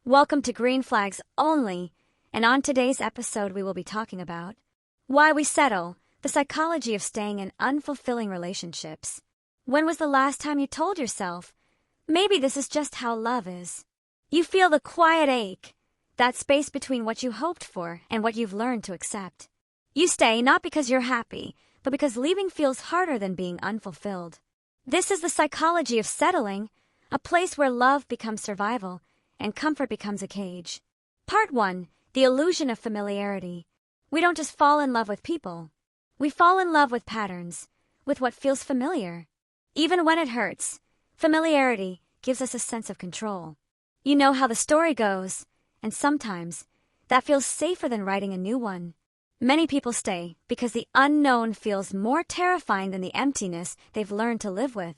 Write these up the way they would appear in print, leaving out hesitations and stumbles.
Welcome to Green Flags Only, and on today's episode we will be talking about why we settle, the psychology of staying in unfulfilling relationships. When was the last time you told yourself, maybe this is just how love is? You feel the quiet ache, that space between what you hoped for and what you've learned to accept. You stay not because you're happy, but because leaving feels harder than being unfulfilled. This is the psychology of settling, a place where love becomes survival and comfort becomes a cage. Part 1. The illusion of familiarity. We don't just fall in love with people. We fall in love with patterns, with what feels familiar. Even when it hurts, familiarity gives us a sense of control. You know how the story goes, and sometimes that feels safer than writing a new one. Many people stay because the unknown feels more terrifying than the emptiness they've learned to live with.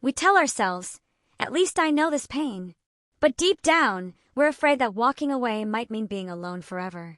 We tell ourselves, at least I know this pain. But deep down, we're afraid that walking away might mean being alone forever.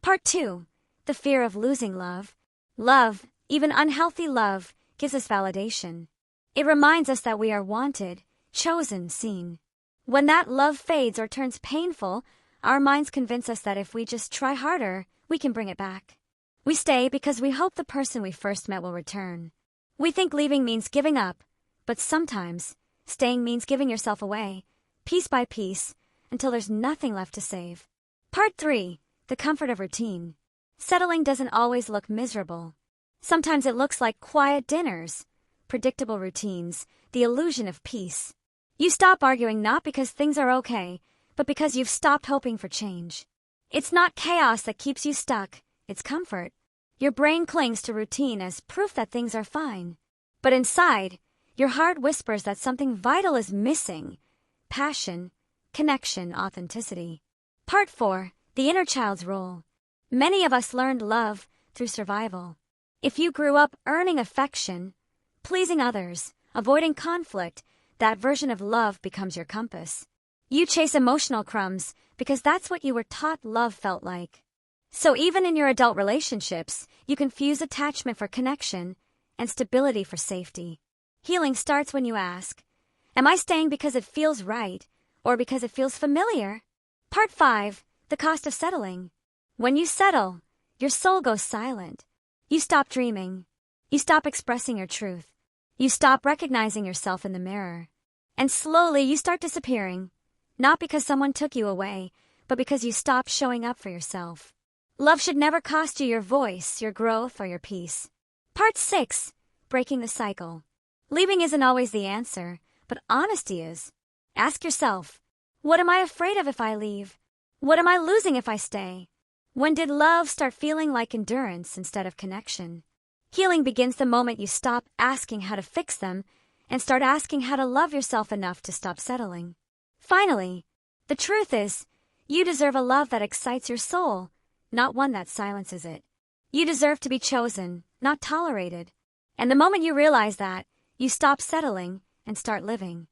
Part 2. The fear of losing love. Love, even unhealthy love, gives us validation. It reminds us that we are wanted, chosen, seen. When that love fades or turns painful, our minds convince us that if we just try harder, we can bring it back. We stay because we hope the person we first met will return. We think leaving means giving up, but sometimes staying means giving yourself away, piece by piece, until there's nothing left to save. Part 3. The comfort of routine. Settling doesn't always look miserable. Sometimes it looks like quiet dinners, predictable routines, the illusion of peace. You stop arguing not because things are okay, but because you've stopped hoping for change. It's not chaos that keeps you stuck, it's comfort. Your brain clings to routine as proof that things are fine. But inside, your heart whispers that something vital is missing. Passion, connection, authenticity. Part 4. The inner child's role. Many of us learned love through survival. If you grew up earning affection, pleasing others, avoiding conflict, that version of love becomes your compass. You chase emotional crumbs because that's what you were taught love felt like. So even in your adult relationships, you confuse attachment for connection and stability for safety. Healing starts when you ask, am I staying because it feels right or because it feels familiar? Part 5. The cost of settling. When you settle, your soul goes silent. You stop dreaming. You stop expressing your truth. You stop recognizing yourself in the mirror. And slowly you start disappearing. Not because someone took you away, but because you stopped showing up for yourself. Love should never cost you your voice, your growth, or your peace. Part 6. Breaking the cycle. Leaving isn't always the answer, but honesty is. Ask yourself, what am I afraid of if I leave? What am I losing if I stay? When did love start feeling like endurance instead of connection? Healing begins the moment you stop asking how to fix them and start asking how to love yourself enough to stop settling. Finally, the truth is, you deserve a love that excites your soul, not one that silences it. You deserve to be chosen, not tolerated. And the moment you realize that, you stop settling and start living.